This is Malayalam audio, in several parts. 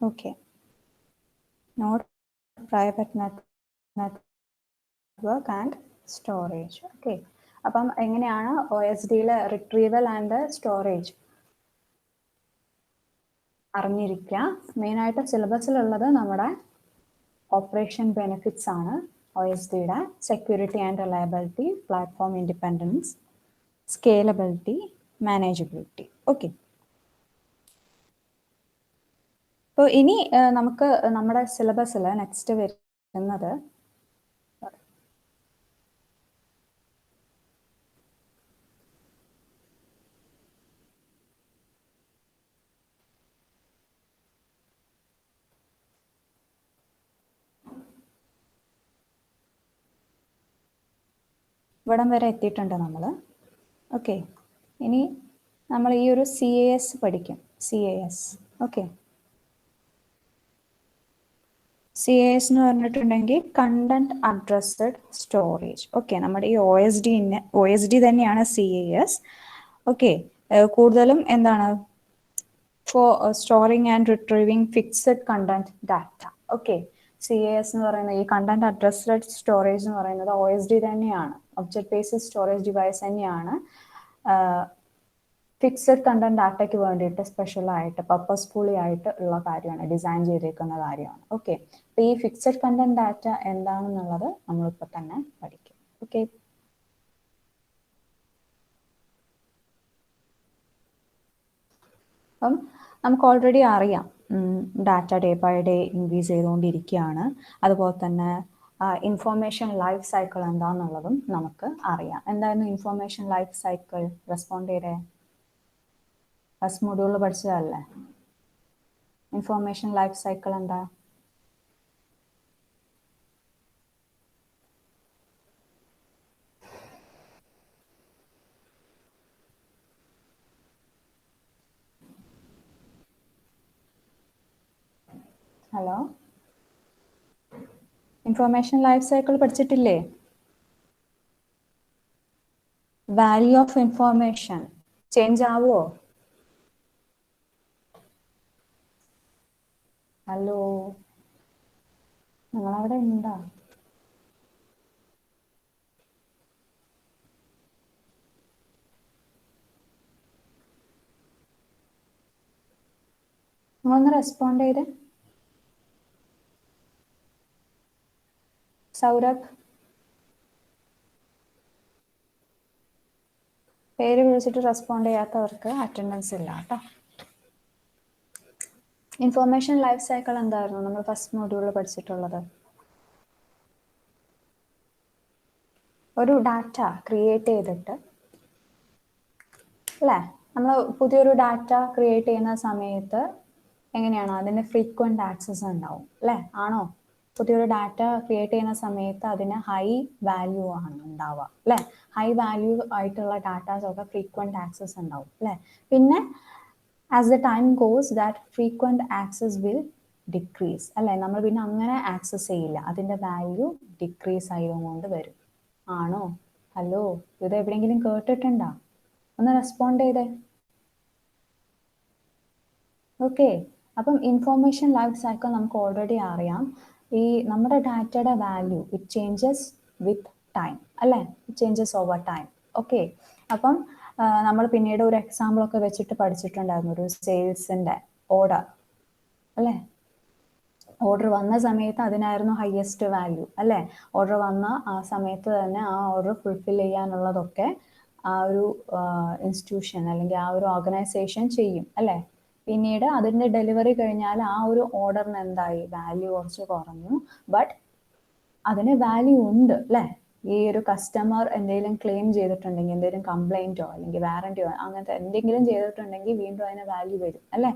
Okay. Not private network and storage. Okay. അപ്പം എങ്ങനെയാണ് OSDയിലെ റിട്രീവൽ ആൻഡ് സ്റ്റോറേജ് അറിഞ്ഞിരിക്കുക. മെയിനായിട്ട് സിലബസിലുള്ളത് നമ്മുടെ ഓപ്പറേഷൻ ബെനിഫിറ്റ്സ് ആണ്. OSDയുടെ security and reliability, platform independence, scalability, manageability. Okay. അപ്പോൾ ഇനി നമുക്ക് നമ്മുടെ സിലബസിൽ നെക്സ്റ്റ് വരുന്നത് ഇവിടം വരെ എത്തിയിട്ടുണ്ട് നമ്മൾ. ഓക്കെ. ഇനി നമ്മൾ ഈ ഒരു CAS പഠിക്കും. CAS. ഓക്കെ. CAS എന്ന് പറഞ്ഞിട്ടുണ്ടെങ്കിൽ കണ്ടന്റ് അഡ്രസ്ഡ് സ്റ്റോറേജ്. ഓക്കെ. നമ്മുടെ ഈ OSD തന്നെയാണ് CAS. ഓക്കെ. കൂടുതലും എന്താണ് four storing and retrieving fixed content data. Okay. CAS എന്ന് പറയുന്നത് ഈ കണ്ടന്റ് അഡ്രസ്ഡ് സ്റ്റോറേജ് എന്ന് പറയുന്നത് OSD തന്നെയാണ്. ഒബ്ജക്ട് ബേസ്ഡ് സ്റ്റോറേജ് ഡിവൈസ് തന്നെയാണ്. ഫിക്സഡ് കണ്ടന്റ് ഡാറ്റയ്ക്ക് വേണ്ടിയിട്ട് സ്പെഷ്യലായിട്ട് പർപ്പസ്ഫുള്ളി ആയിട്ട് ഉള്ള കാര്യമാണ്, ഡിസൈൻ ചെയ്തിരിക്കുന്ന കാര്യമാണ്. ഓക്കെ. അപ്പോൾ ഈ ഫിക്സഡ് കണ്ടന്റ് ഡാറ്റ എന്താണെന്നുള്ളത് നമ്മളിപ്പോൾ തന്നെ പഠിക്കും. ഓക്കെ. അപ്പം നമുക്ക് ഓൾറെഡി അറിയാം data day by day increase ചെയ്തുകൊണ്ടിരിക്കുകയാണ്. അതുപോലെ തന്നെ ഇൻഫോർമേഷൻ ലൈഫ് സൈക്കിൾ എന്താണെന്നുള്ളതും നമുക്ക് അറിയാം. എന്തായിരുന്നു ഇൻഫോർമേഷൻ ലൈഫ് സൈക്കിൾ? റെസ്പോണ്ട് ചെയ്തേ. ഫസ്റ്റ് മൊഡ്യൂളിൽ പഠിച്ചതല്ലേ? ഇൻഫോർമേഷൻ ലൈഫ് സൈക്കിൾ എന്താ? ഹലോ, ഇൻഫോർമേഷൻ ലൈഫ് സൈക്കിൾ പഠിച്ചിട്ടില്ലേ? വാല്യൂ ഓഫ് ഇൻഫോർമേഷൻ ചേഞ്ച് ആവുമോ? ഹലോ, നിങ്ങളവിടെ ഉണ്ടോ? നിങ്ങളൊന്ന് റെസ്പോണ്ട് ചെയ്തേ. സൗരഭ്, പേര് വിളിച്ചിട്ട് റെസ്പോണ്ട് ചെയ്യാത്തവർക്ക് അറ്റൻഡൻസ് ഇല്ല കേട്ടോ. ഇൻഫോർമേഷൻ ലൈഫ് സൈക്കിൾ എന്തായിരുന്നു നമ്മൾ ഫസ്റ്റ് മൊഡ്യൂളിൽ പഠിച്ചിട്ടുള്ളത്? ഒരു ഡാറ്റ ക്രിയേറ്റ് ചെയ്തിട്ട് അല്ലേ, നമ്മൾ പുതിയൊരു ഡാറ്റ ക്രിയേറ്റ് ചെയ്യുന്ന സമയത്ത് എങ്ങനെയാണോ അതിന് ഫ്രീക്വന്റ് ആക്സസ് ഉണ്ടാവും അല്ലേ? ആണോ? പുതിയൊരു ഡാറ്റ ക്രിയേറ്റ് ചെയ്യുന്ന സമയത്ത് അതിന് ഹൈ വാല്യൂ ആണ് ഉണ്ടാവുക അല്ലേ? ഹൈ വാല്യൂ ആയിട്ടുള്ള ഡാറ്റാസ് ഒക്കെ ഫ്രീക്വന്റ് ആക്സസ് ഉണ്ടാവും അല്ലേ? പിന്നെ as the time goes that frequent access will decrease അല്ലേ? നമ്മൾ പിന്നെ അങ്ങനെ ആക്സസ് ചെയ്യില്ല, അതിൻ്റെ വാല്യൂ ഡിക്രീസ് ആയതുകൊണ്ട് വരും. ആണോ? ഹലോ, ഇത് എവിടെയെങ്കിലും കേട്ടിട്ടുണ്ടോ? ഒന്ന് റെസ്പോണ്ട് ചെയ്തേ. ഓക്കെ. അപ്പം ഇൻഫോർമേഷൻ ലൈഫ് സൈക്കിൾ നമുക്ക് ഓൾറെഡി അറിയാം. ഈ നമ്മുടെ ഡാറ്റയുടെ value it changes with time അല്ലേ? It changes over time. Okay. അപ്പം നമ്മൾ പിന്നീട് ഒരു എക്സാമ്പിളൊക്കെ വെച്ചിട്ട് പഠിച്ചിട്ടുണ്ടായിരുന്നു, ഒരു സെയിൽസിൻ്റെ ഓർഡർ അല്ലേ? ഓർഡർ വന്ന സമയത്ത് അതിനായിരുന്നു ഹയസ്റ്റ് വാല്യൂ അല്ലേ? ഓർഡർ വന്ന ആ സമയത്ത് തന്നെ ആ ഓർഡർ ഫുൾഫിൽ ചെയ്യാനുള്ളതൊക്കെ ആ ഒരു ഇൻസ്റ്റിറ്റ്യൂഷൻ അല്ലെങ്കിൽ ആ ഒരു ഓർഗനൈസേഷൻ ചെയ്യും അല്ലേ? പിന്നീട് അതിൻ്റെ ഡെലിവറി കഴിഞ്ഞാൽ ആ ഒരു ഓർഡറിന് എന്തായി, വാല്യൂ കുറച്ച് കുറഞ്ഞു. ബട്ട് അതിന് വാല്യൂ ഉണ്ട് അല്ലേ? ഈ ഒരു കസ്റ്റമർ എന്തെങ്കിലും ക്ലെയിം ചെയ്തിട്ടുണ്ടെങ്കിൽ, എന്തെങ്കിലും കംപ്ലൈൻറ്റോ അല്ലെങ്കിൽ വാറണ്ടിയോ അങ്ങനത്തെ എന്തെങ്കിലും ചെയ്തിട്ടുണ്ടെങ്കിൽ വീണ്ടും അതിന് വാല്യൂ വരും അല്ലേ?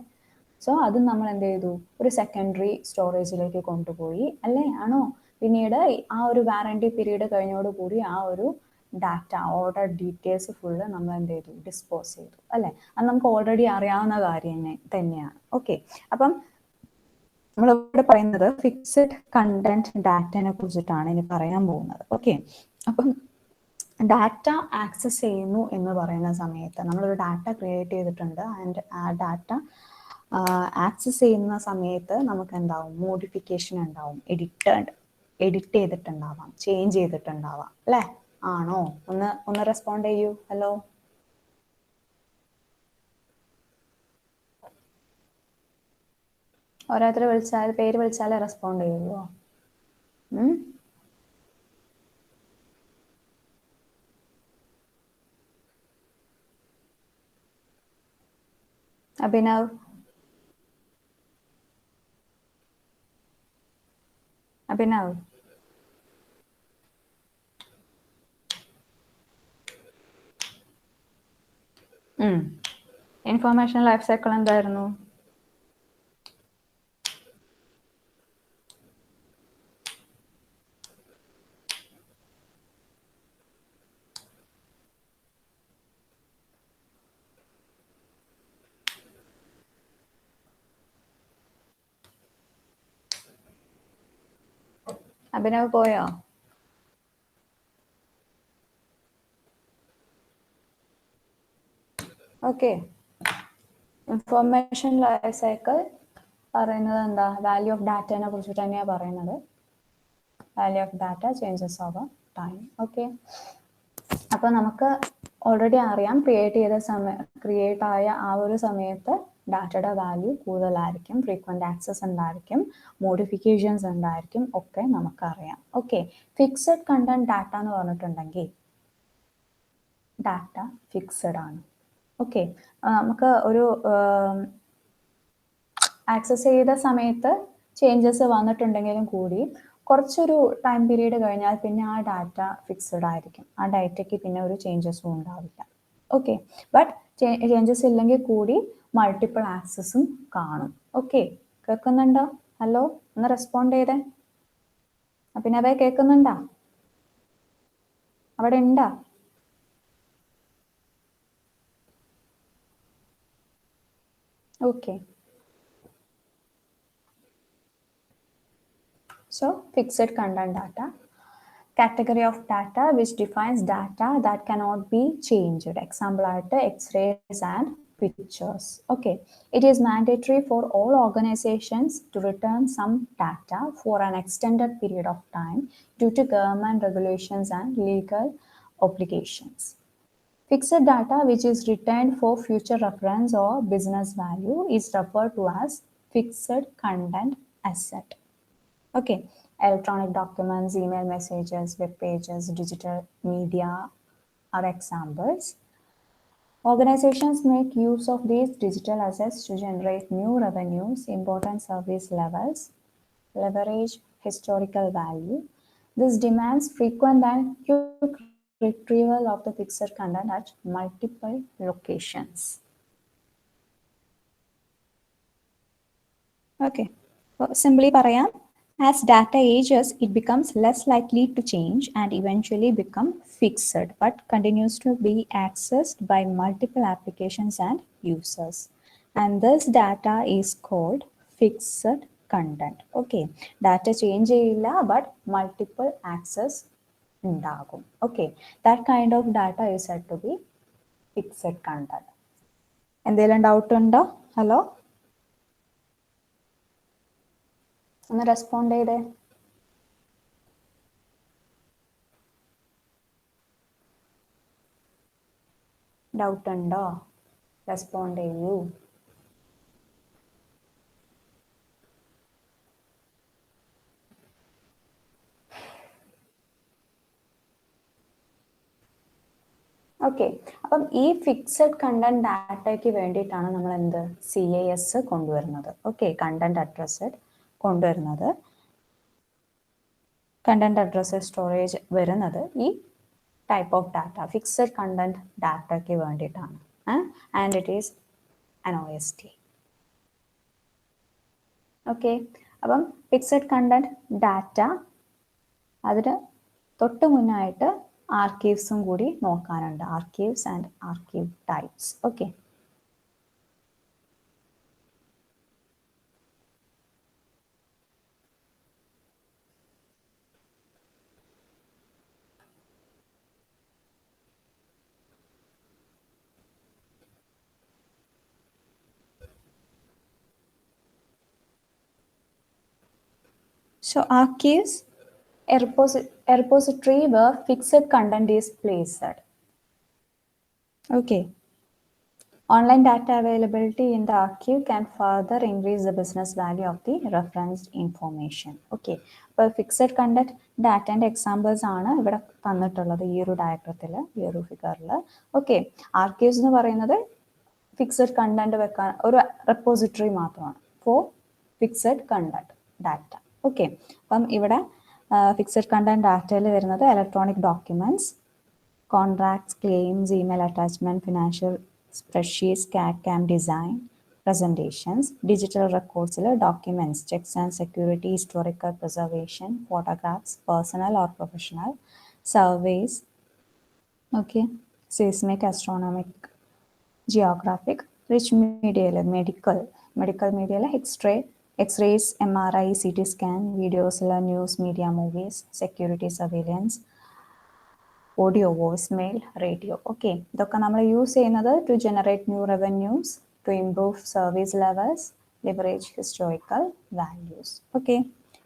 സോ അത് നമ്മൾ എന്ത് ചെയ്തു, ഒരു സെക്കൻഡറി സ്റ്റോറേജിലേക്ക് കൊണ്ടുപോയി അല്ലേ? ആണോ? പിന്നീട് ആ ഒരു വാറണ്ടി പീരീഡ് കഴിഞ്ഞോടുകൂടി ആ ഒരു ഡാറ്റ ഓർഡർ ഡീറ്റെയിൽസ് ഫുള്ള് നമ്മൾ എന്ത് ചെയ്തു, ഡിസ്പോസ് ചെയ്തു അല്ലേ? അത് നമുക്ക് ഓൾറെഡി അറിയാവുന്ന കാര്യം തന്നെയാണ്. ഓക്കെ. അപ്പം നമ്മളിവിടെ പറയുന്നത് ഫിക്സഡ് കണ്ടന്റ് ഡാറ്റനെ കുറിച്ചിട്ടാണ് ഇനി പറയാൻ പോകുന്നത്. ഓക്കെ. അപ്പം ഡാറ്റ ആക്സസ് ചെയ്യുന്നു എന്ന് പറയുന്ന സമയത്ത് നമ്മളൊരു ഡാറ്റ ക്രിയേറ്റ് ചെയ്തിട്ടുണ്ട് ആൻഡ് ആ ഡാറ്റ ആക്സസ് ചെയ്യുന്ന സമയത്ത് നമുക്ക് എന്താവും, മോഡിഫിക്കേഷൻ ഉണ്ടാവും, എഡിറ്റ് ചെയ്തിട്ടുണ്ടാവാം, ചേഞ്ച് ചെയ്തിട്ടുണ്ടാവാം അല്ലേ? ആണോ? ഒന്ന് റെസ്പോണ്ട് ചെയ്യൂ. ഹലോ, ഓരോരുത്തർ വിളിച്ചാൽ പേര് വിളിച്ചാലേ റെസ്പോണ്ട് ചെയ്യുള്ളൂ. Abhinav, Abhinav, information life cycle എന്തായിരുന്നു? അഭിനവ് പോയോ? ഓക്കെ, ഇൻഫോർമേഷൻ ലൈഫ് സൈക്കിൾ പറയുന്നത് എന്താ? വാല്യൂ ഓഫ് ഡാറ്റനെ കുറിച്ചിട്ട് തന്നെയാണ് പറയുന്നത്. Value of data changes over time. Okay, അപ്പോൾ നമുക്ക് ഓൾറെഡി അറിയാം, ക്രിയേറ്റ് ആയ ആ ഒരു സമയത്ത് ഡാറ്റയുടെ വാല്യൂ കൂടുതലായിരിക്കും, ഫ്രീക്വന്റ് ആക്സസ് ഉണ്ടായിരിക്കും, മോഡിഫിക്കേഷൻസ് ഉണ്ടായിരിക്കും, ഒക്കെ നമുക്കറിയാം. ഓക്കെ, ഫിക്സഡ് കണ്ടന്റ് ഡാറ്റ എന്ന് പറഞ്ഞിട്ടുണ്ടെങ്കിൽ ഡാറ്റ ഫിക്സഡ് ആണ്. ഓക്കെ, നമുക്ക് ഒരു ആക്സസ് ചെയ്ത സമയത്ത് ചേഞ്ചസ് വന്നിട്ടുണ്ടെങ്കിലും കൂടി കുറച്ചൊരു ടൈം പീരീഡ് കഴിഞ്ഞാൽ പിന്നെ ആ ഡാറ്റ ഫിക്സഡ് ആയിരിക്കും. ആ ഡാറ്റയ്ക്ക് പിന്നെ ഒരു ചേഞ്ചസും ഉണ്ടാവില്ല. ഓക്കെ, ബട്ട് ചേഞ്ചസ് ഇല്ലെങ്കിൽ കൂടി മൾട്ടിപ്പിൾ ആക്സസും കാണും. ഓക്കെ, കേൾക്കുന്നുണ്ടോ? ഹലോ, ഒന്ന് റെസ്പോണ്ട് ചെയ്തേ. അഭിനവേ, കേൾക്കുന്നുണ്ടാ? അവിടെ ഉണ്ടാ? Okay, so fixed content data, category of data which defines data that cannot be changed. Example ആയിട്ട് X-rays and pictures. Okay, it is mandatory for all organizations to return some data for an extended period of time due to government regulations and legal obligations. Fixed data which is retained for future reference or business value is referred to as fixed content asset. Okay, electronic documents, email messages, web pages, digital media are examples. Organizations make use of these digital assets to generate new revenues, important service levels, leverage historical value. This demands frequent and quick retrieval of the fixed content at multiple locations. Okay, so simply പറയാം, as data ages, it becomes less likely to change and eventually become fixed, but continues to be accessed by multiple applications and users. And this data is called fixed content. Okay, data change ചെയ്യില്ല, but multiple access ഉണ്ടാകും. Okay, that kind of data is said to be fixed content. എന്തെങ്കിലും ഡൗട്ട് ഉണ്ടോ? ഹലോ, ഒന്ന് റെസ്പോണ്ട് ചെയ്തേ. ഡൗട്ട് ഉണ്ടോ? റെസ്പോണ്ട് ചെയ്യൂ. ഓക്കെ, അപ്പം ഈ ഫിക്സഡ് കണ്ടന്റ് ഡാറ്റയ്ക്ക് വേണ്ടിയിട്ടാണ് നമ്മൾ എന്ത് CAS കൊണ്ടുവരുന്നത്. ഓക്കെ, കണ്ടന്റ് അഡ്രസ്സ് കൊണ്ടുവരുന്നത്, കണ്ടന്റ് അഡ്രസ്സ് സ്റ്റോറേജ് വരുന്നത് ഈ type of data, fixed content ഡാറ്റയ്ക്ക് വേണ്ടിയിട്ടാണ്. And it is an OST. Okay, അപ്പം ഫിക്സഡ് കണ്ടന്റ് ഡാറ്റ, അതിന് തൊട്ട് മുന്നായിട്ട് ആർക്കീവ്സും കൂടി നോക്കാനുണ്ട്, archives and archive types. Okay, So archives, a repository where fixed content is placed. Okay. Online data availability in the archive can further increase the business value of the referenced information. Okay. അപ്പോൾ ഫിക്സഡ് കണ്ടന്റ് ഡാറ്റേൻ്റെ എക്സാമ്പിൾസ് ആണ് ഇവിടെ തന്നിട്ടുള്ളത് ഈ ഒരു ഡയഗ്രത്തിൽ, ഈ ഒരു ഫിഗറിൽ. ഓക്കെ. ആർക്കൈവ്സ് എന്ന് പറയുന്നത് ഫിക്സഡ് കണ്ടന്റ് വെക്കാൻ ഒരു റെപ്പോസിറ്ററി മാത്രമാണ് for fixed content data. Okay. അപ്പം ഇവിടെ ഫിക്സഡ് കണ്ടന്റ് ഡാറ്റയിൽ വരുന്നത് electronic documents, contracts, claims, email attachment, financial spreadsheets, CAD/CAM design, presentations, digital records, documents, checks and security, historical preservation, photographs, personal or professional, surveys, okay, seismic, astronomic, geographic, rich media, medical media, X-rays, MRI, CT scan, videos, news, media, movies, security, surveillance, audio, voicemail, radio. Okay. ഇതൊക്കെ നമ്മൾ യൂസ് ചെയ്യുന്നത് to generate new revenues, to improve service levels, leverage historical values. Okay.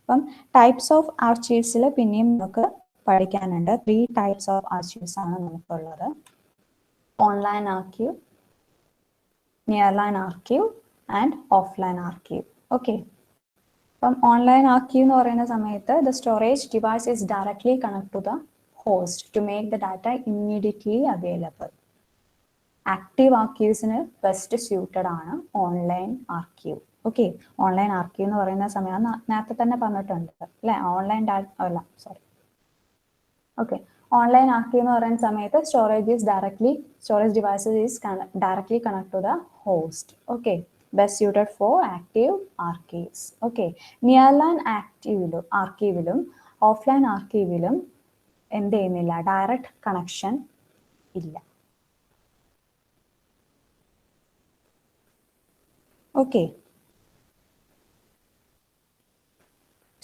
അപ്പം ടൈപ്സ് ഓഫ് ആർച്ചീവ്സിൽ പിന്നെയും നമുക്ക് പഠിക്കാനുണ്ട്. 3 ടൈപ്സ് ഓഫ് ആർച്ചീവ്സ് ആണ് നമുക്കുള്ളത്. Online archive, nearline archive and offline archive. Okay. അപ്പം ഓൺലൈൻ ആർക്കീവ് എന്ന് പറയുന്ന സമയത്ത് the storage device is directly connect to the host to make the data immediately available. Active archives-ന് best suited ആണ് online archive. Okay. Online archive എന്ന് പറയുന്ന സമയം നേരത്തെ തന്നെ പറഞ്ഞിട്ടുണ്ട് അല്ലേ, ഓൺലൈൻ ഓക്കെ. ഓൺലൈൻ ആർക്കീവ് എന്ന് പറയുന്ന സമയത്ത് storage devices is directly connect to the host. Okay. Best suited for active archives. Okay. Nearline ആർക്കീവിലും ഓഫ്ലൈൻ ആർക്കീവിലും എന്ത് ചെയ്യുന്നില്ല, ഡയറക്റ്റ് കണക്ഷൻ ഇല്ല. ഓക്കെ.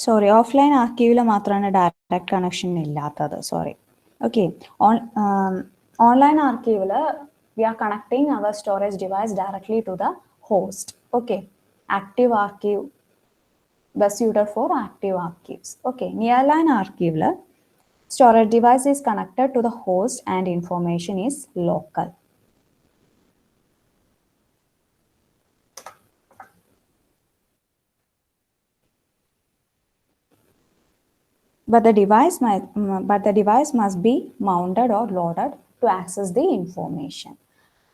സോറി, ഓഫ്ലൈൻ ആർക്കീവിൽ മാത്രമാണ് ഡയറക്റ്റ് കണക്ഷൻ ഇല്ലാത്തത്. സോറി. ഓക്കെ. ഓൺലൈൻ ആർക്കീവിൽ we are connecting our storage device directly to the host. Okay. Active archive best suited for active archives. Okay. Nearline archive storage device is connected to the host and information is local. But the device must be mounted or loaded to access the information.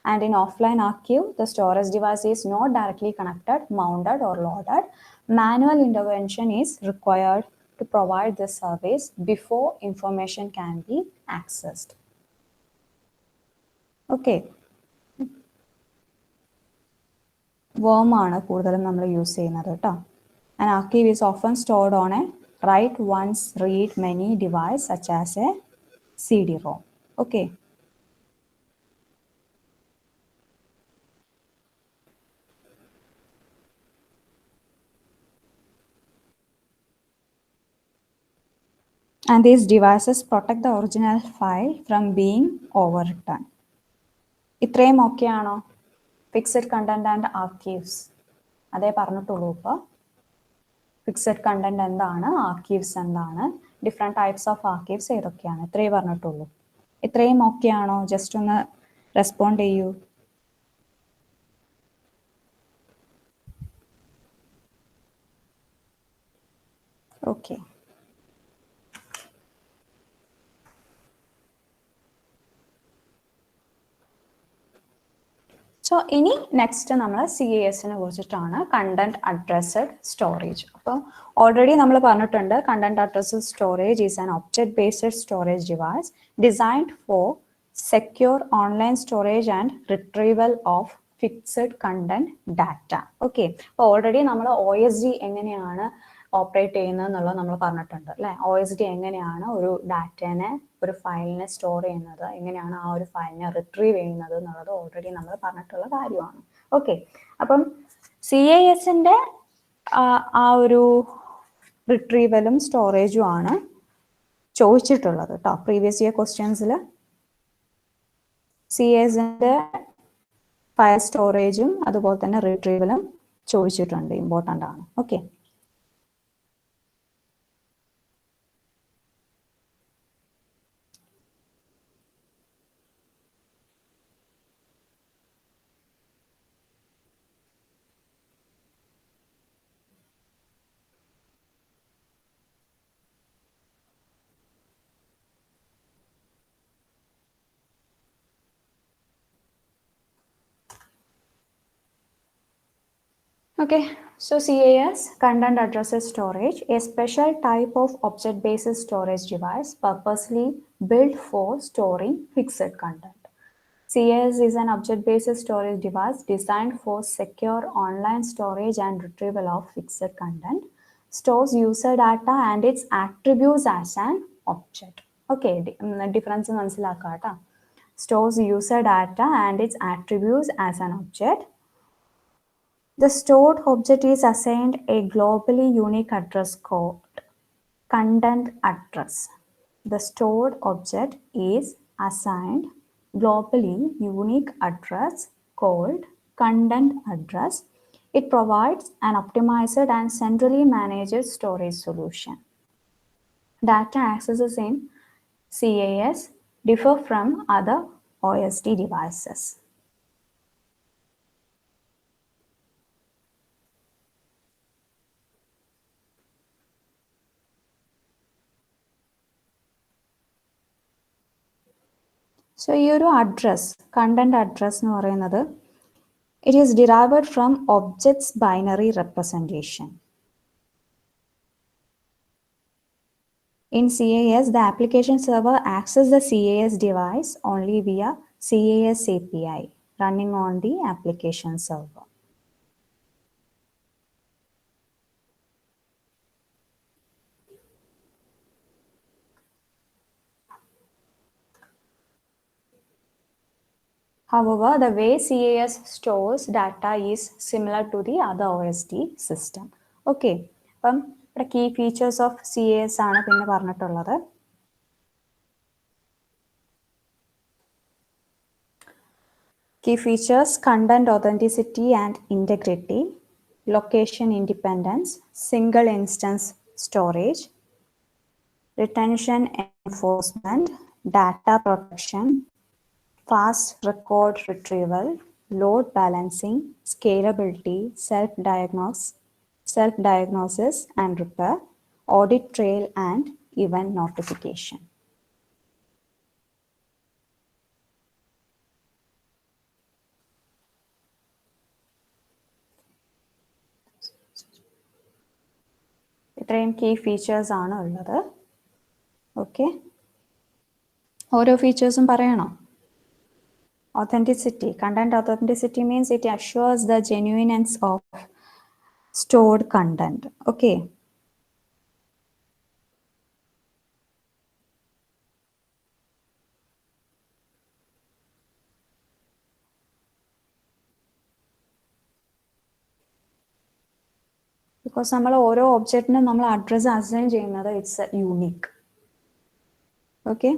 And in offline archive, the storage device is not directly connected, mounted or loaded. Manual intervention is required to provide this service before information can be accessed. Okay. Worm ആണ് കൂടുതലും നമ്മൾ യൂസ് ചെയ്യുന്നത് കേട്ടോ. An archive is often stored on a write once, read many device such as a CD-ROM. Okay. And these devices protect the original file from being overwritten. ഇത്രയും ഓക്കെ ആണോ? ഫിക്സഡ് കണ്ടന്റ് ആൻഡ് ആർക്കീവ്സ് അതേ പറഞ്ഞിട്ടുള്ളൂ. ഇപ്പോൾ ഫിക്സഡ് കണ്ടന്റ് എന്താണ്, ആർക്കീവ്സ് എന്താണ്, ഡിഫറെൻറ്റ് ടൈപ്സ് ഓഫ് ആർക്കീവ്സ് ഏതൊക്കെയാണ്, ഇത്രയും പറഞ്ഞിട്ടുള്ളൂ. ഇത്രയും ഓക്കെ ആണോ? ജസ്റ്റ് ഒന്ന് റെസ്പോണ്ട് ചെയ്യൂ. ഓക്കെ. സോ ഇനി നെക്സ്റ്റ് നമ്മൾ CAS-നെ കുറിച്ചിട്ടാണ്, കണ്ടന്റ് അഡ്രസ്ഡ് സ്റ്റോറേജ്. അപ്പോൾ ഓൾറെഡി നമ്മൾ പറഞ്ഞിട്ടുണ്ട് content addressed storage is an object based storage device designed for secure online storage and retrieval of fixed content data. Okay. അപ്പോൾ ഓൾറെഡി നമ്മൾ OSD എങ്ങനെയാണ് ഓപ്പറേറ്റ് ചെയ്യുന്നത് എന്നുള്ളത് നമ്മൾ പറഞ്ഞിട്ടുണ്ട് അല്ലേ. OSD എങ്ങനെയാണ് ഒരു ഡാറ്റേനെ, ഒരു ഫയലിനെ സ്റ്റോർ ചെയ്യുന്നത്, എങ്ങനെയാണ് ആ ഒരു ഫയലിനെ റിട്രീവ് ചെയ്യുന്നത് എന്നുള്ളത് ഓൾറെഡി നമ്മൾ പറഞ്ഞിട്ടുള്ള കാര്യമാണ്. ഓക്കെ. അപ്പം CAS-ന്റെ ആ ഒരു റിട്രീവലും സ്റ്റോറേജും ആണ് ചോദിച്ചിട്ടുള്ളത് കേട്ടോ. പ്രീവിയസ് ഇയർ ക്വസ്റ്റ്യൻസിൽ CAS-ന്റെ ഫയൽ സ്റ്റോറേജും അതുപോലെ തന്നെ റിട്രീവലും ചോദിച്ചിട്ടുണ്ട്, ഇമ്പോർട്ടൻ്റ് ആണ്. Okay. Okay, so CAS, Content Address Storage, a special type of object-based storage device purposely built for storing fixed content. CAS is an object-based storage device designed for secure online storage and retrieval of fixed content, stores user data and its attributes as an object. Okay, difference മനസ്സിലാക്കാം ട്ടോ. Stores user data and its attributes as an object. The stored object is assigned a globally unique address called content address. The stored object is assigned globally unique address called content address. It provides an optimized and centrally managed storage solution. Data accesses in CAS differ from other OSD devices. So, your address, content address എന്ന് പറയുന്നത്, it is derived from object's binary representation. In CAS, the application server accesses the CAS device only via CAS API running on the application server. However, the way CAS stores data is similar to the other OSD system. Okay, അപ്പം ഇവിടെ key features of CAS ആണ് പിന്നെ പറഞ്ഞിട്ടുള്ളത്. Key features: content authenticity and integrity, location independence, single instance storage, retention enforcement, data protection, fast record retrieval, load balancing, scalability, self-diagnosis and repair, audit trail and event notification. ഇത്രയും കീ ഫീച്ചേഴ്സ് ആണ് ഉള്ളത്. ഓക്കെ, ഓരോ ഫീച്ചേഴ്സും പറയണോ? Authenticity. Content authenticity means it assures the genuineness of stored content. Okay. Because നമ്മൾ ഓരോ ഒബ്ജക്റ്റിനും നമ്മൾ അഡ്രസ് അസൈൻ ചെയ്യുന്നത് ഇറ്റ്സ് യൂണിക്. ഓക്കെ,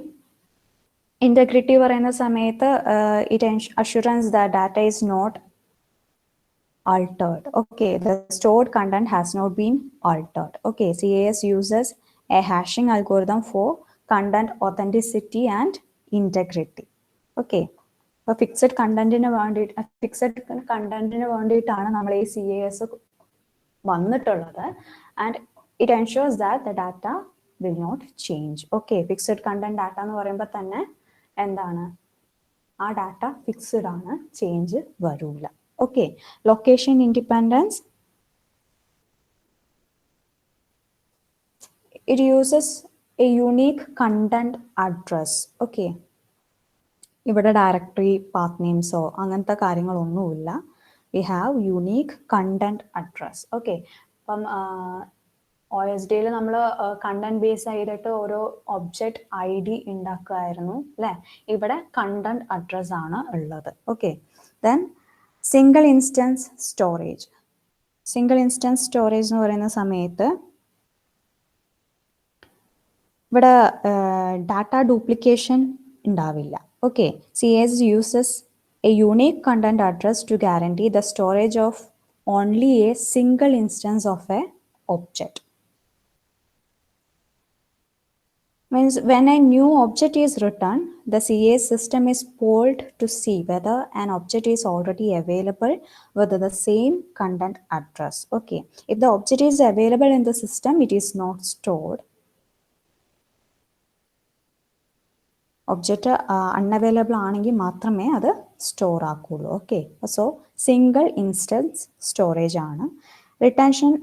ഇന്റഗ്രിറ്റി പറയുന്ന സമയത്ത് it assurance the data is not altered. Okay, the stored content has not been altered. Okay, CAS uses a hashing algorithm for content authenticity and integrity. Okay, അപ്പോൾ ഫിക്സഡ് കണ്ടന്റിന് വേണ്ടിയിട്ടാണ് നമ്മൾ ഈ CAS വന്നിട്ടുള്ളത്. And it ensures that the data will not change. Okay, fixed content data എന്ന് പറയുമ്പോൾ തന്നെ എന്താണ്, ആ ഡാറ്റ ഫിക്സഡ് ആണ്, ചേഞ്ച് വരൂല. Okay, location independence. It uses a unique content address. Okay, ഇവിടെ ഡയറക്ടറി പാത്ത് നെയിംസോ അങ്ങനത്തെ കാര്യങ്ങളൊന്നുമില്ല. We have unique content address. Okay, അപ്പം OSDയിൽ നമ്മൾ കണ്ടന്റ് ബേസ് ചെയ്തിട്ട് ഓരോ ഒബ്ജക്റ്റ് ID ഉണ്ടാക്കുമായിരുന്നു അല്ലേ. ഇവിടെ കണ്ടന്റ് അഡ്രസ് ആണ് ഉള്ളത്. Okay, then single instance storage. Single instance storage എന്ന് പറയുന്ന സമയത്ത് ഇവിടെ ഡാറ്റ ഡ്യൂപ്ലിക്കേഷൻ ഉണ്ടാവില്ല. Okay, CAS uses a unique content address to guarantee the storage of only a single instance of a object. Means when a new object is returned, the CAS system is polled to see whether an object is already available with the same content address. Okay, if the object is available in the system, it is not stored. Object unavailable ആണെങ്കിൽ മാത്രമേ അത് സ്റ്റോർ ആക്കുള്ളൂ. Okay, so single instance storage ആണ്. Retention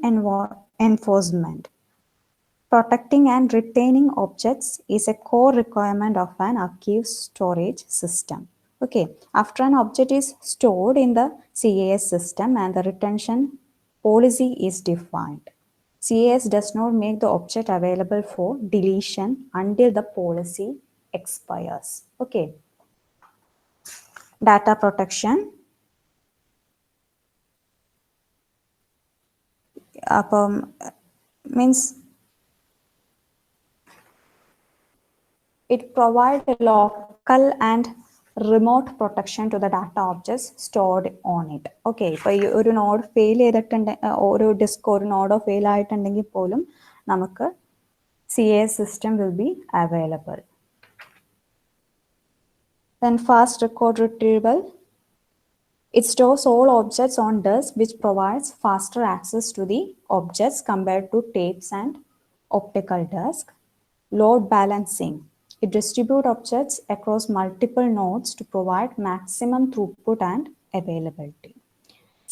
enforcement. Protecting and retaining objects is a core requirement of an archive storage system. Okay, after an object is stored in the CAS system and the retention policy is defined, CAS does not make the object available for deletion until the policy expires. Okay, data protection. Means it provides local and remote protection to the data objects stored on it. Okay, ഇപ്പോൾ ഈ ഒരു നോഡ് ഫെയിൽ ചെയ്തിട്ടുണ്ടെങ്കിൽ, ഒരു ഡിസ്ക് ഒരു നോഡോ ഫെയിൽ ആയിട്ടുണ്ടെങ്കിൽ പോലും നമുക്ക് CAS system will be available. Then fast record retrieval. It stores all objects on disk, which provides faster access to the objects compared to tapes and optical disk. Load balancing. It distributes objects across multiple nodes to provide maximum throughput and availability.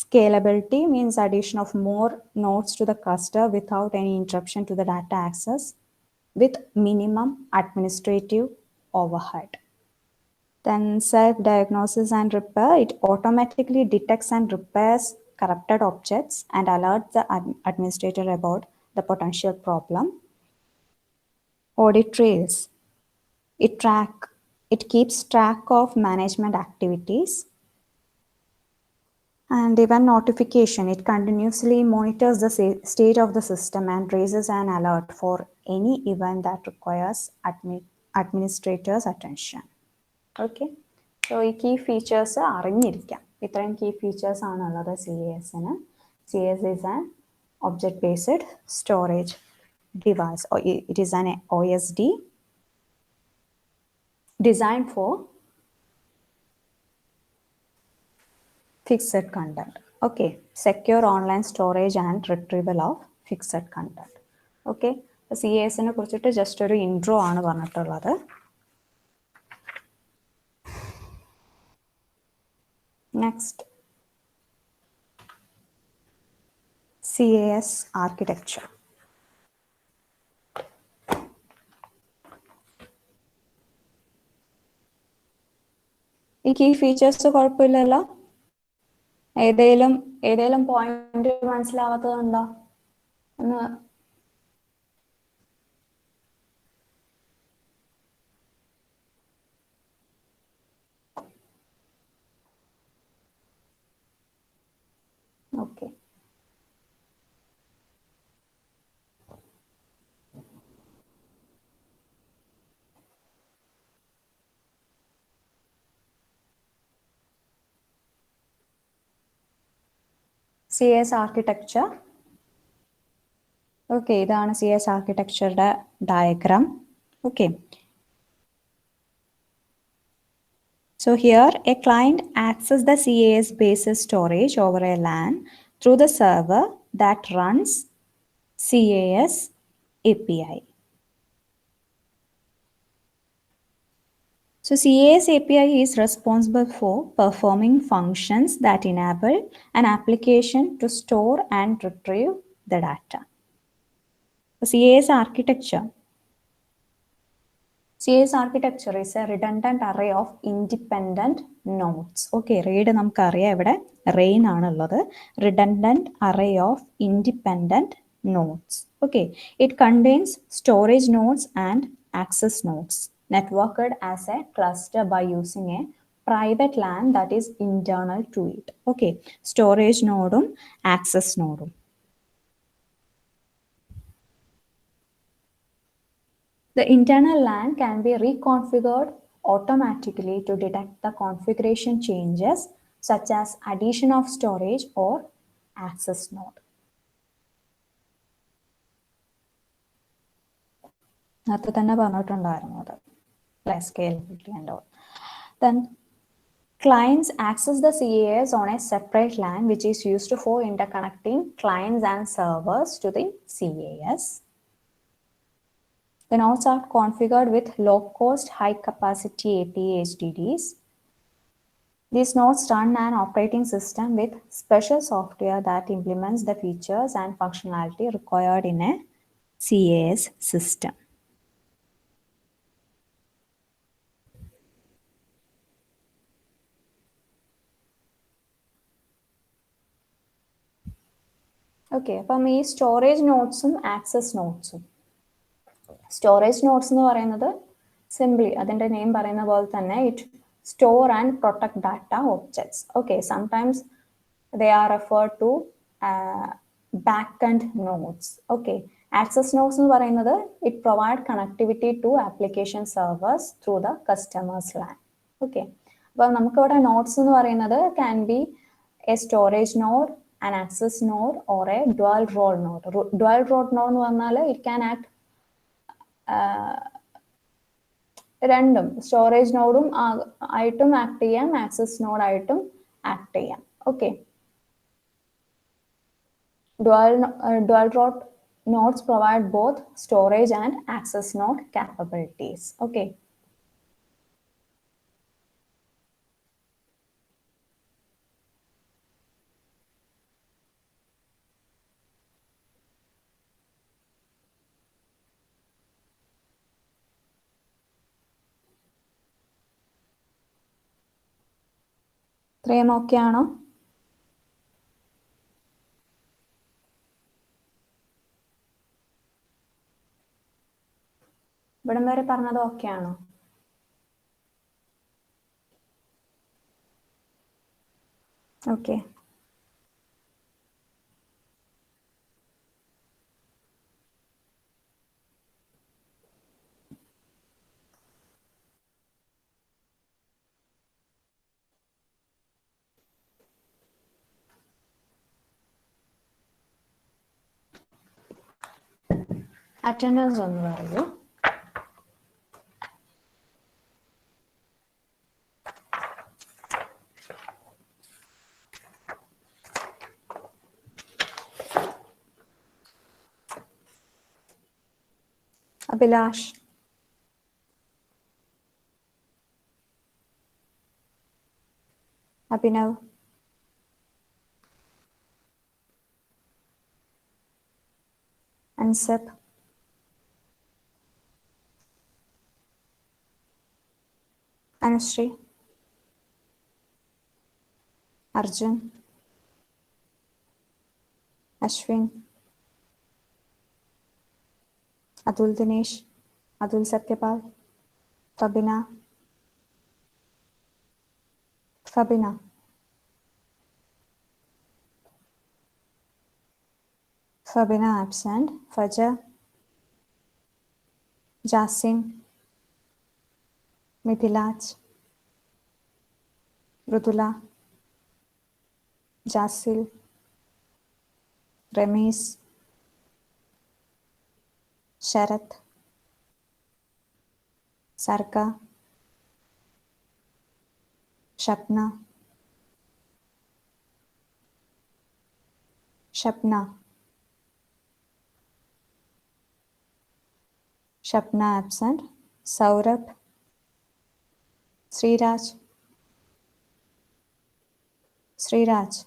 Scalability means addition of more nodes to the cluster without any interruption to the data access with minimum administrative overhead. Then self-diagnosis and repair. It automatically detects and repairs corrupted objects and alerts the administrator about the potential problem. Audit trails. It keeps track of management activities. And event notification. It continuously monitors the state of the system and raises an alert for any event that requires administrator's attention. Okay, so ഈ key features അറിഞ്ഞിരിക്കാം. ഇത്രയും key features ആണുള്ളത് CAS-ന്. CAS is an object-based storage device. It is an OSD designed for fixed content. Okay, secure online storage and retrieval of fixed content. Okay, CAS-നെ കുറിച്ചിട്ട് ജസ്റ്റ് ഒരു ഇൻട്രോ ആണ് പറഞ്ഞിട്ടുള്ളത്. Next, CAS architecture. ഈ key features കുഴപ്പമില്ലല്ലോ? ഏതേലും പോയിന്റ് മനസ്സിലാവാത്തതുണ്ടോ? ഒന്ന് ഓക്കെ. CAS architecture. Okay, ഇതാണ് CAS architecture diagram. Okay. So here a client accesses the CAS basis storage over a LAN through the server that runs CAS API. So CAS API is responsible for performing functions that enable an application to store and retrieve the data. So CAS architecture. CAS architecture is a redundant array of independent nodes. Okay, RAID നമുക്കറിയാം ഇവിടെ RAIN ആണുള്ളത്. Redundant array of independent nodes. Okay, it contains storage nodes and access nodes networked as a cluster by using a private LAN that is internal to it. Okay, storage node ഉം access node ഉം. The internal LAN can be reconfigured automatically to detect the configuration changes such as addition of storage or access node. നേരത്തെ തന്നെ പറഞ്ഞിട്ടുണ്ടായിരുന്നു അത്. Scalability and all. Then clients access the CAS on a separate LAN which is used for interconnecting clients and servers to the CAS. The nodes are configured with low-cost, high-capacity ATA HDDs. These nodes run an operating system with special software that implements the features and functionality required in a CAS system. Okay, അപ്പം ഈ സ്റ്റോറേജ് നോട്ട്സും ആക്സസ് നോട്ട്സും. സ്റ്റോറേജ് നോട്ട്സ് എന്ന് പറയുന്നത് സിംപ്ലി അതിൻ്റെ നെയിം പറയുന്ന പോലെ തന്നെ it store and protect data objects. Okay, sometimes they are refer to back end nodes. Okay, access nodes എന്ന് പറയുന്നത് it provide connectivity to application servers through the customers LAN. Okay, അപ്പോൾ നമുക്കിവിടെ നോട്ട്സ് എന്ന് പറയുന്നത് can be a storage node, an access node or a dual role node. Dual role node എന്ന് പറഞ്ഞാൽ it can act രണ്ടും സ്റ്റോറേജ് നോഡും ആയിട്ടും ആക്ട് ചെയ്യാം, ആക്സസ് നോഡ് ആയിട്ടും ആക്ട് ചെയ്യാം. Okay, dual role nodes provide both storage and access node capabilities. Okay. ഇത്രയും ഓക്കെ ആണോ? ഇവിടം വരെ പറഞ്ഞത് ഓക്കെ ആണോ? ഓക്കെ, അറ്റൻഡൻസ് ഒന്ന് പറയൂ. അഭിലാഷ്, അഭിനവ്, അൻസബ്, അനുശ്രീ, അർജുൻ, അശ്വിൻ, അതുൽ ദിനേശ്, അതുൽ സത്യപാൽ, ഫബിന, ഫബിന, ഫബിന ആബ്സെന്റ്, ഫജർ, ജാസിം, മിഥിലാജ്, മൃദുല, ജാസിൽ, റമീസ്, ശരത്, സർക്ക, Shapna, Shapna, Shapna absent, Saurabh, Sreeraj, Sreeraj,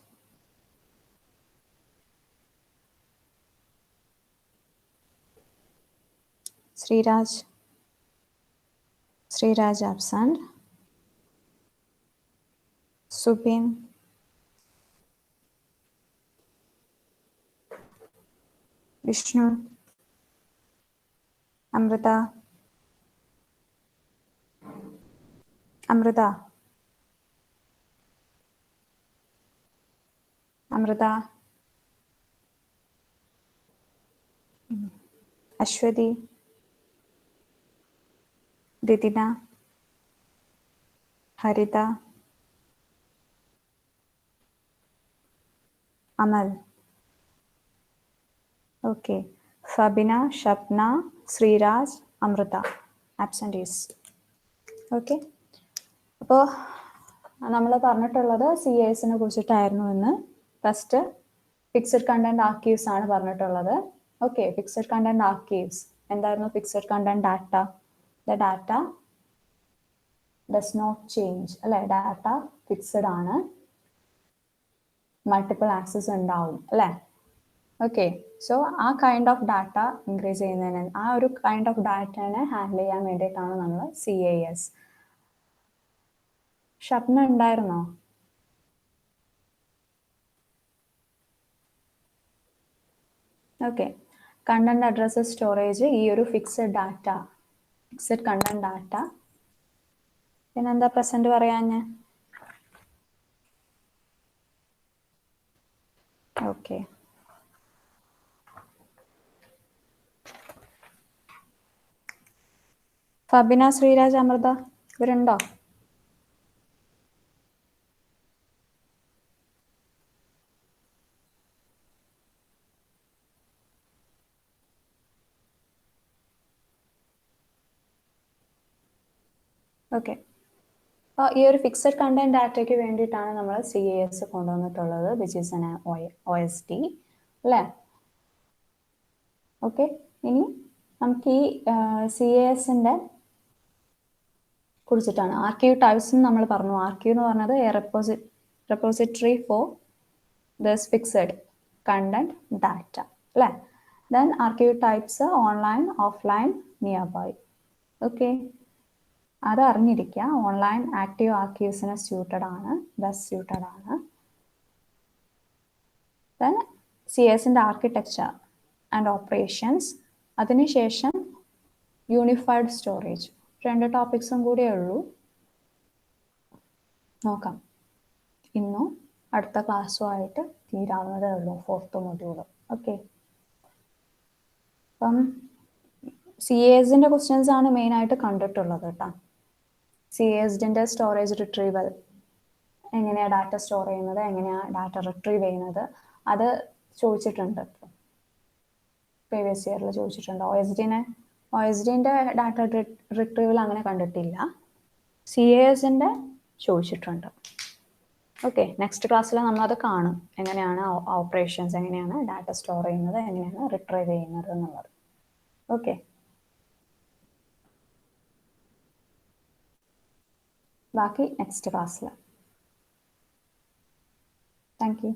Sreeraj, Sreeraj absent, Subin, Vishnu, Amritha, Amritha, Amritha, Aswathy, Didina, Haritha, Amal. Okay, Fabina, Shapna, Sreeraj, Amritha absentees. Okay, അപ്പോൾ നമ്മൾ പറഞ്ഞിട്ടുള്ളത് CASനെ കുറിച്ചിട്ടായിരുന്നു എന്ന്. ഫസ്റ്റ് ഫിക്സഡ് കണ്ടന്റ് ആർക്കീവ്സ് ആണ് പറഞ്ഞിട്ടുള്ളത്. ഓക്കെ, ഫിക്സഡ് കണ്ടന്റ് ആർക്കീവ്സ് എന്തായിരുന്നു? Fixed content data, the data does not change അല്ലെ, ഡാറ്റ ഫിക്സഡ് ആണ്, മൾട്ടിപ്പിൾ ആക്സസ് ഉണ്ടാവും അല്ലേ. ഓക്കെ, സോ ആ കൈൻഡ് ഓഫ് ഡാറ്റ ഇൻക്രീസ് ചെയ്യുന്നതിന്, ആ ഒരു കൈൻഡ് ഓഫ് ഡാറ്റനെ ഹാൻഡിൽ ചെയ്യാൻ വേണ്ടിയിട്ടാണ് നമ്മൾ CAS. ഷപ്ന ഉണ്ടായിരുന്നോ? ഓക്കെ, കണ്ടന്റ് അഡ്രസ് സ്റ്റോറേജ്, ഈ ഒരു fixed data, fixed content data. പിന്നെന്താ പ്രസന്റ് പറയാൻ? ഓക്കെ, ഫബിന, ശ്രീരാജ്, അമൃത ഇവരുണ്ടോ? ഓക്കെ, അപ്പോൾ ഈ ഒരു ഫിക്സഡ് കണ്ടന്റ് ഡാറ്റയ്ക്ക് വേണ്ടിയിട്ടാണ് നമ്മൾ CAS കൊണ്ടുവന്നിട്ടുള്ളത്, വിച്ച് ഈസ് എൻ OSD അല്ലേ. ഓക്കെ, ഇനി നമുക്ക് ഈ CASന്റെ കുറിച്ചിട്ടാണ്. ആർക്കൈവ് ടൈപ്സ് നമ്മൾ പറഞ്ഞു. ആർക്കൈവ് എന്ന് പറഞ്ഞത് repository for this fixed content data അല്ലേ. Then archive types online, offline, near by. Okay, അത് അറിഞ്ഞിരിക്കുക. ഓൺലൈൻ ആക്റ്റീവ് ആർക്കൈവ്സിന് സ്യൂട്ടഡ് ആണ്, ബെസ്റ്റ് സ്യൂട്ടഡ് ആണ്. ദെൻ CASന്റെ ആർക്കിടെക്ചർ ആൻഡ് ഓപ്പറേഷൻസ്, അതിനുശേഷം യൂണിഫൈഡ് സ്റ്റോറേജ്. 2 ടോപ്പിക്സും കൂടിയേ ഉള്ളൂ, നോക്കാം. ഇന്നും അടുത്ത ക്ലാസ്സുമായിട്ട് തീരാവുന്നതേ ഉള്ളൂ, 4th മൊഡ്യൂൾ. ഓക്കെ, അപ്പം CASന്റെ ക്വസ്റ്റ്യൻസ് ആണ് മെയിനായിട്ട് കണ്ടിട്ടുള്ളത് കേട്ടോ. CASന്റെ സ്റ്റോറേജ് റിട്രീവൽ, എങ്ങനെയാണ് ഡാറ്റ സ്റ്റോർ ചെയ്യുന്നത്, എങ്ങനെയാണ് ഡാറ്റ റിട്രീവ് ചെയ്യുന്നത്, അത് ചോദിച്ചിട്ടുണ്ട്. പ്രീവിയസ് ഇയറിൽ ചോദിച്ചിട്ടുണ്ട്. OSDന്റെ ഡാറ്റ റിട്രീവൽ അങ്ങനെ കണ്ടിട്ടില്ല. CASന്റെ ചോദിച്ചിട്ടുണ്ട്. ഓക്കെ, നെക്സ്റ്റ് ക്ലാസ്സിൽ നമ്മളത് കാണും, എങ്ങനെയാണ് ഓപ്പറേഷൻസ്, എങ്ങനെയാണ് ഡാറ്റ സ്റ്റോർ ചെയ്യുന്നത്, എങ്ങനെയാണ് റിട്രീവ് ചെയ്യുന്നത് എന്നുള്ളത്. ഓക്കെ, ബാക്കി നെക്സ്റ്റ് ക്ലാസ്സിൽ. Thank you.